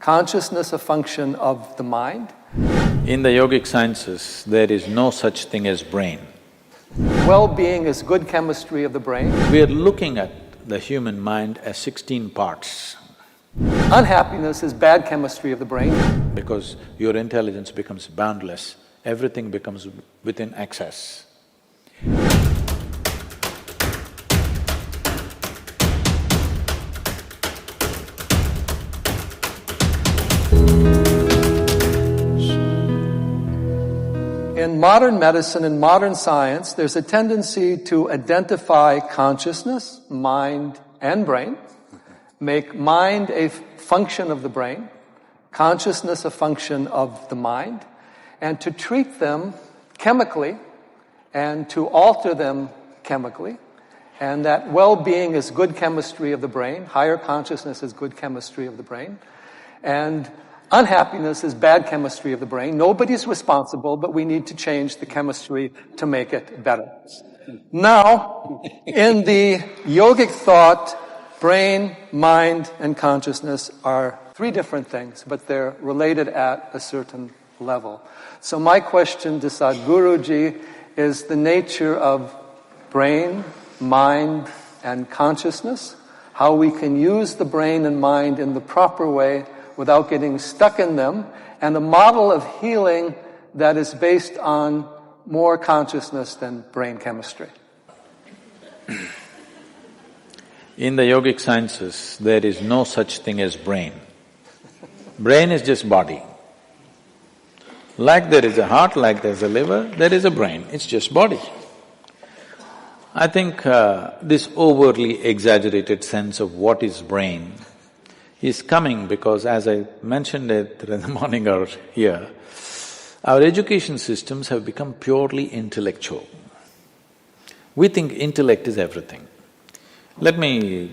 consciousness a function of the mind? In the yogic sciences, there is no such thing as brain. Well-being is good chemistry of the brain. We are looking at the human mind as 16 parts. Unhappiness is bad chemistry of the brain. Because your intelligence becomes boundless, everything becomes within access. In modern medicine and modern science, there's a tendency to identify consciousness, mind, and brain, make mind a function of the brain, consciousness a function of the mind, and to treat them chemically and to alter them chemically, and that well-being is good chemistry of the brain, higher consciousness is good chemistry of the brain, and unhappiness is bad chemistry of the brain. Nobody's responsible, but we need to change the chemistry to make it better. Now, in the yogic thought, brain, mind, and consciousness are three different things, but they're related at a certain level. So my question to Sadhguruji is the nature of brain, mind, and consciousness, how we can use the brain and mind in the proper way without getting stuck in them, and a model of healing that is based on more consciousness than brain chemistry. In the yogic sciences, there is no such thing as brain. Brain is just body. Like there is a heart, like there's a liver, there is a brain, it's just body. I think this overly exaggerated sense of what is brain is coming because, as I mentioned it in the morning hour here, our education systems have become purely intellectual. We think intellect is everything. Let me…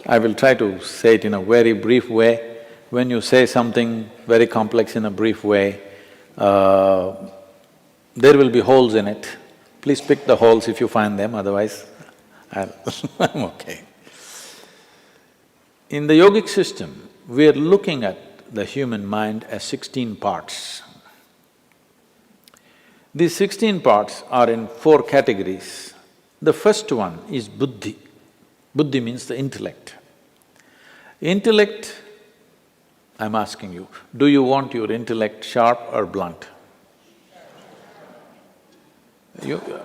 I will try to say it in a very brief way. When you say something very complex in a brief way, there will be holes in it. Please pick the holes if you find them, otherwise I'm okay. In the yogic system, we are looking at the human mind as 16 parts. These 16 parts are in 4 categories. The first one is buddhi. Buddhi means the intellect. Intellect, I'm asking you, do you want your intellect sharp or blunt?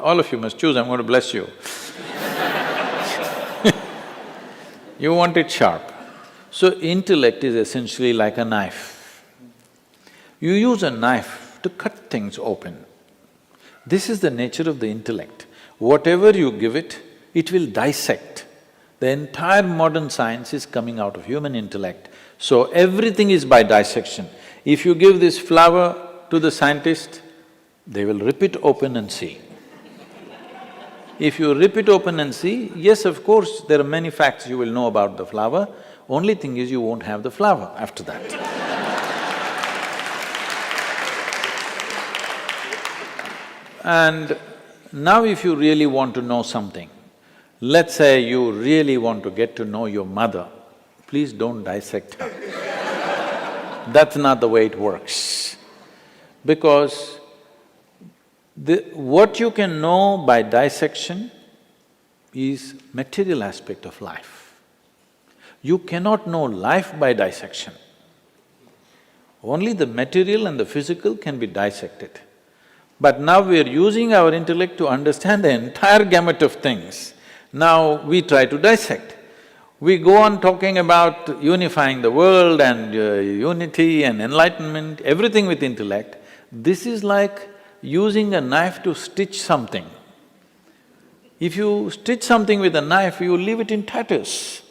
All of you must choose, I'm going to bless you. You want it sharp. So intellect is essentially like a knife. You use a knife to cut things open. This is the nature of the intellect. Whatever you give it, it will dissect. The entire modern science is coming out of human intellect. So everything is by dissection. If you give this flower to the scientist, they will rip it open and see. If you rip it open and see, yes, of course, there are many facts you will know about the flower, only thing is you won't have the flower after that. And now if you really want to know something, let's say you really want to get to know your mother, please don't dissect her. That's not the way it works. Because what you can know by dissection is material aspect of life. You cannot know life by dissection. Only the material and the physical can be dissected. But now we are using our intellect to understand the entire gamut of things. Now we try to dissect. We go on talking about unifying the world and unity and enlightenment, everything with intellect. This is like using a knife to stitch something. If you stitch something with a knife, you leave it in tatters.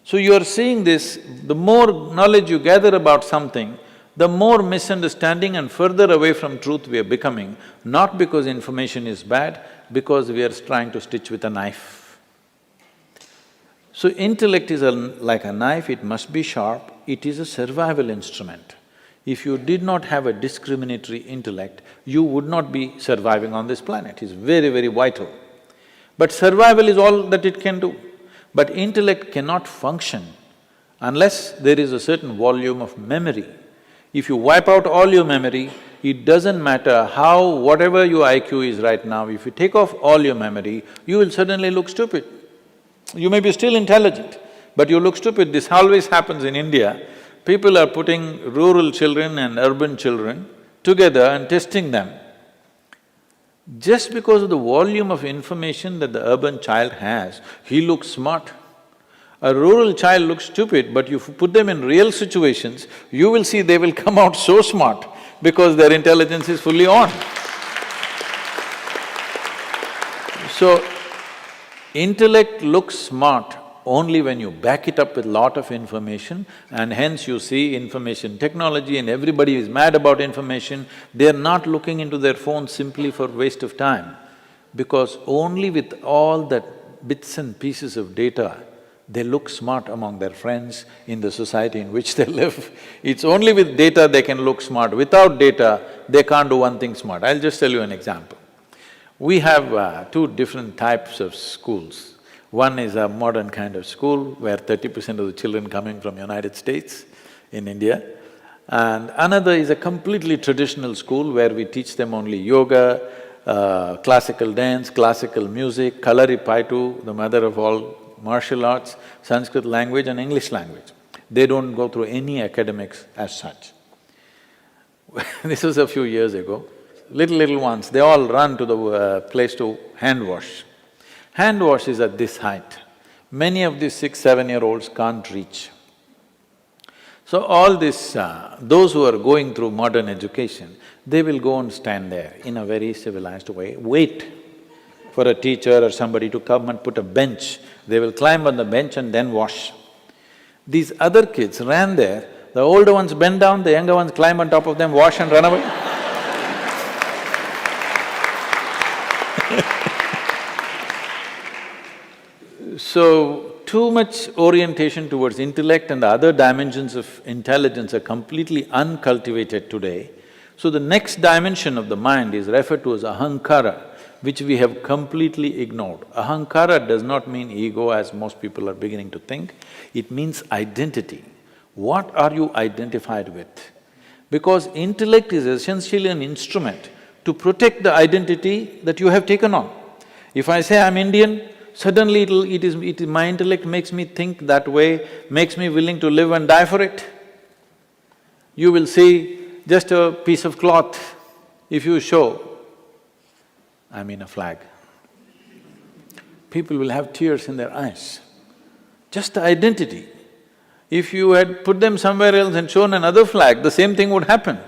So you are seeing this, the more knowledge you gather about something, the more misunderstanding and further away from truth we are becoming, not because information is bad, because we are trying to stitch with a knife. So intellect is like a knife, it must be sharp, it is a survival instrument. If you did not have a discriminatory intellect, you would not be surviving on this planet, it's very, very vital. But survival is all that it can do. But intellect cannot function Unless there is a certain volume of memory. If you wipe out all your memory, it doesn't matter how… whatever your IQ is right now, if you take off all your memory, you will suddenly look stupid. You may be still intelligent, but you look stupid. This always happens in India. People are putting rural children and urban children together and testing them. Just because of the volume of information that the urban child has, he looks smart. A rural child looks stupid, but you put them in real situations, you will see they will come out so smart because their intelligence is fully on. So, intellect looks smart only when you back it up with lot of information, and hence you see information technology and everybody is mad about information. They're not looking into their phones simply for waste of time, because only with all that bits and pieces of data, they look smart among their friends, in the society in which they live. It's only with data they can look smart. Without data, they can't do one thing smart. I'll just tell you an example. We have two different types of schools. One is a modern kind of school where 30% of the children coming from United States in India, and another is a completely traditional school where we teach them only yoga, classical dance, classical music, Kalaripaitu, the mother of all martial arts, Sanskrit language and English language. They don't go through any academics as such. This was a few years ago. Little ones, they all run to the place to hand wash. Hand wash is at this height. Many of these 6, 7-year-olds can't reach. So all this… those who are going through modern education, they will go and stand there in a very civilized way, wait for a teacher or somebody to come and put a bench. They will climb on the bench and then wash. These other kids ran there, the older ones bend down, the younger ones climb on top of them, wash and run away. So, too much orientation towards intellect and the other dimensions of intelligence are completely uncultivated today. So the next dimension of the mind is referred to as ahankara, which we have completely ignored. Ahankara does not mean ego as most people are beginning to think, it means identity. What are you identified with? Because intellect is essentially an instrument to protect the identity that you have taken on. If I say I'm Indian, suddenly my intellect makes me think that way, makes me willing to live and die for it. You will see just a piece of cloth, if you show, I mean a flag, people will have tears in their eyes. Just the identity. If you had put them somewhere else and shown another flag, the same thing would happen.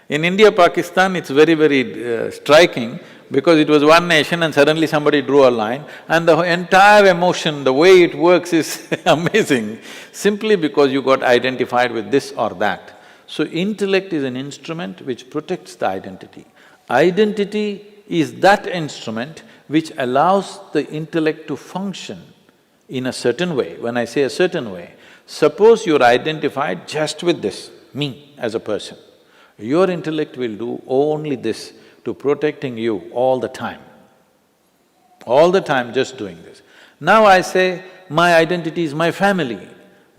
In India, Pakistan, it's very striking, because it was one nation and suddenly somebody drew a line, and the entire emotion, the way it works is amazing, simply because you got identified with this or that. So intellect is an instrument which protects the identity. Identity is that instrument which allows the intellect to function in a certain way. When I say a certain way, suppose you're identified just with this, me as a person, your intellect will do only this to protecting you all the time just doing this. Now I say, my identity is my family.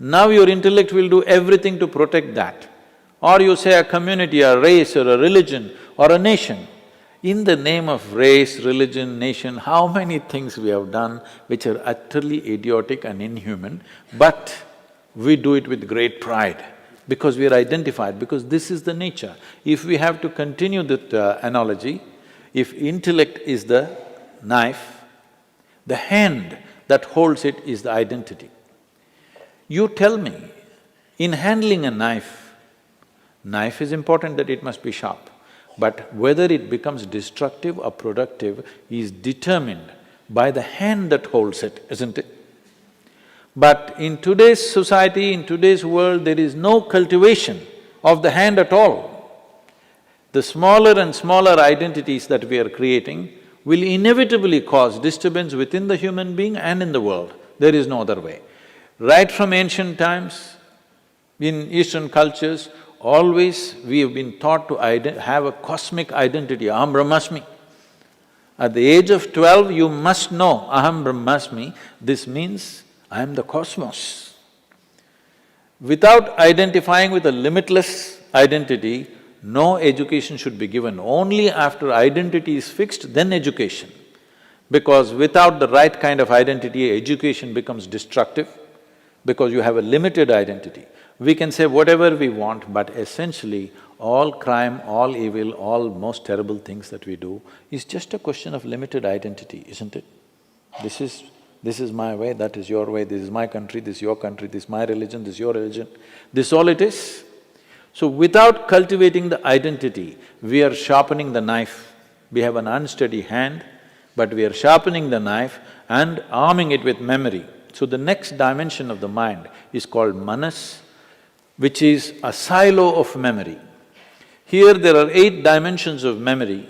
Now your intellect will do everything to protect that. Or you say a community, a race or a religion or a nation. In the name of race, religion, nation, how many things we have done which are utterly idiotic and inhuman, but we do it with great pride. Because we are identified, because this is the nature. If we have to continue that analogy, if intellect is the knife, the hand that holds it is the identity. You tell me, in handling a knife is important that it must be sharp, but whether it becomes destructive or productive is determined by the hand that holds it, isn't it? But in today's society, in today's world, there is no cultivation of the hand at all. The smaller and smaller identities that we are creating will inevitably cause disturbance within the human being and in the world. There is no other way. Right from ancient times, in Eastern cultures, always we have been taught to have a cosmic identity, aham brahmasmi. At the age of 12, you must know aham brahmasmi, this means I am the cosmos. Without identifying with a limitless identity, no education should be given. Only after identity is fixed, then education. Because without the right kind of identity, education becomes destructive, because you have a limited identity. We can say whatever we want, but essentially all crime, all evil, all most terrible things that we do is just a question of limited identity, isn't it? This is my way, that is your way, this is my country, this is your country, this is my religion, this is your religion. This is all it is. So without cultivating the identity, we are sharpening the knife. We have an unsteady hand, but we are sharpening the knife and arming it with memory. So the next dimension of the mind is called manas, which is a silo of memory. Here there are 8 dimensions of memory.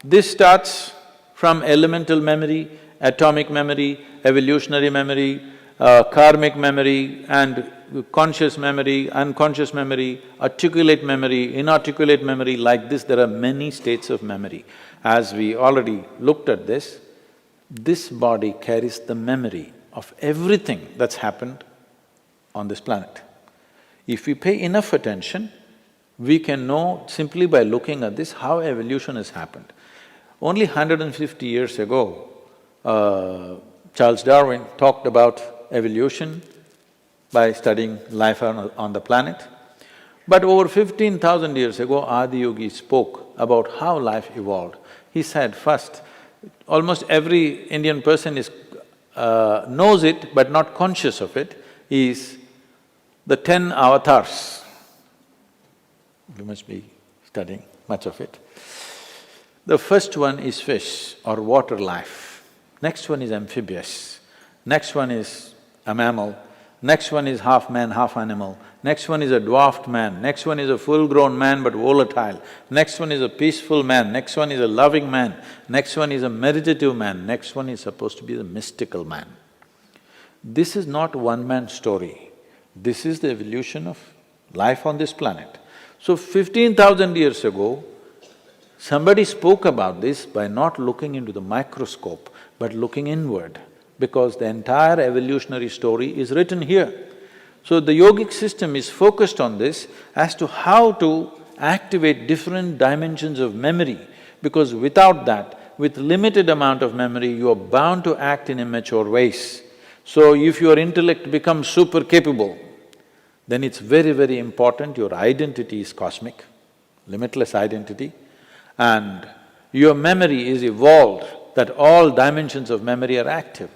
This starts from elemental memory, atomic memory, evolutionary memory, karmic memory and conscious memory, unconscious memory, articulate memory, inarticulate memory. Like this, there are many states of memory. As we already looked at this body carries the memory of everything that's happened on this planet. If we pay enough attention, we can know simply by looking at this how evolution has happened. Only 150 years ago, Charles Darwin talked about evolution by studying life on the planet. But over 15,000 years ago, Adi Yogi spoke about how life evolved. He said first, almost every Indian person knows it but not conscious of it, is the 10 avatars. You must be studying much of it. The first one is fish or water life, next one is amphibious, next one is a mammal, next one is half man, half animal, next one is a dwarfed man, next one is a full-grown man but volatile, next one is a peaceful man, next one is a loving man, next one is a meditative man, next one is supposed to be the mystical man. This is not one-man story, this is the evolution of life on this planet. So 15,000 years ago, somebody spoke about this by not looking into the microscope, but looking inward, because the entire evolutionary story is written here. So the yogic system is focused on this as to how to activate different dimensions of memory, because without that, with limited amount of memory, you are bound to act in immature ways. So if your intellect becomes super capable, then it's very, very important your identity is cosmic, limitless identity, and your memory is evolved, that all dimensions of memory are active.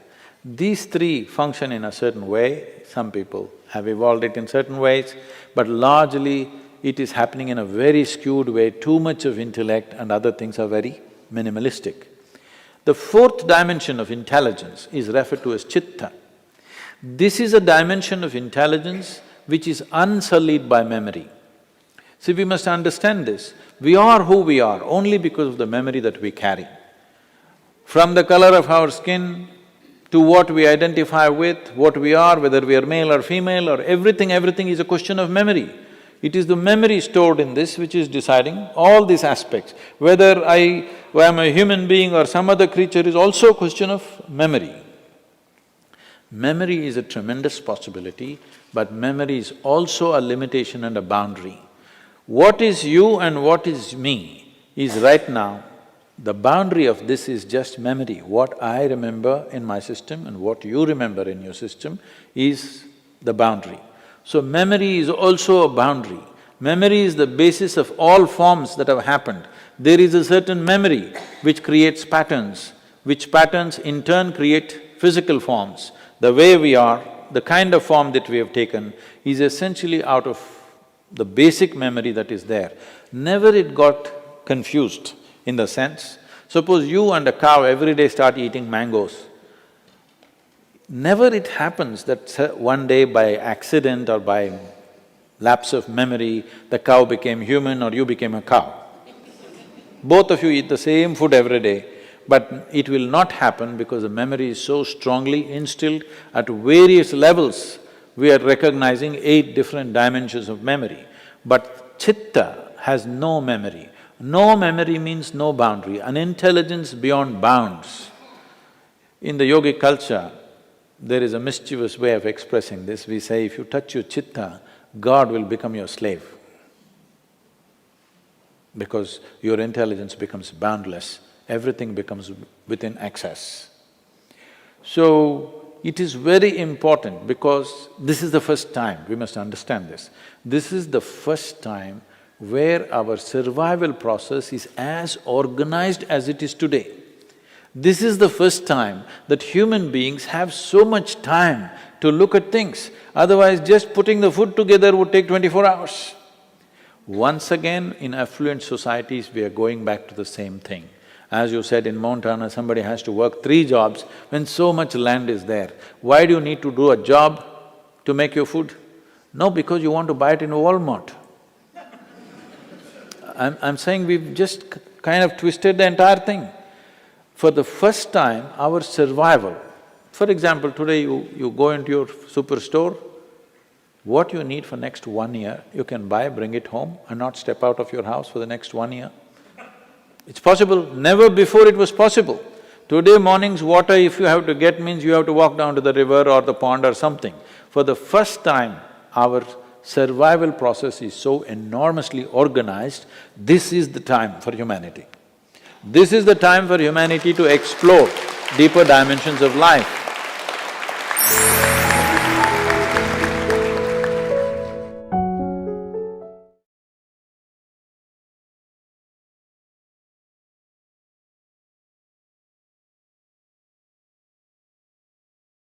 These 3 function in a certain way, some people have evolved it in certain ways, but largely it is happening in a very skewed way, too much of intellect and other things are very minimalistic. The 4th dimension of intelligence is referred to as chitta. This is a dimension of intelligence which is unsullied by memory. See, we must understand this. We are who we are only because of the memory that we carry. From the color of our skin to what we identify with, what we are, whether we are male or female or everything is a question of memory. It is the memory stored in this which is deciding all these aspects. Whether I am a human being or some other creature is also a question of memory. Memory is a tremendous possibility, but memory is also a limitation and a boundary. What is you and what is me is right now, the boundary of this is just memory. What I remember in my system and what you remember in your system is the boundary. So memory is also a boundary. Memory is the basis of all forms that have happened. There is a certain memory which creates patterns, which patterns in turn create physical forms. The way we are, the kind of form that we have taken is essentially out of the basic memory that is there. Never it got confused in the sense, suppose you and a cow every day start eating mangoes. Never it happens that one day by accident or by lapse of memory, the cow became human or you became a cow. Both of you eat the same food every day, but it will not happen because the memory is so strongly instilled at various levels. We are recognizing 8 different dimensions of memory, but chitta has no memory. No memory means no boundary, an intelligence beyond bounds. In the yogic culture, there is a mischievous way of expressing this. We say, if you touch your chitta, God will become your slave because your intelligence becomes boundless, everything becomes within access. So, it is very important because this is the first time, we must understand this. This is the first time where our survival process is as organized as it is today. This is the first time that human beings have so much time to look at things. Otherwise, just putting the food together would take 24 hours. Once again, in affluent societies, we are going back to the same thing. As you said, in Montana, somebody has to work 3 jobs when so much land is there. Why do you need to do a job to make your food? No, because you want to buy it in Walmart. I'm saying we've just kind of twisted the entire thing. For the first time, our survival… For example, today you go into your superstore, what you need for next 1 year, you can buy, bring it home and not step out of your house for the next 1 year. It's possible, never before it was possible. Today morning's water, if you have to get, means you have to walk down to the river or the pond or something. For the first time, our survival process is so enormously organized, this is the time for humanity. This is the time for humanity to explore deeper dimensions of life.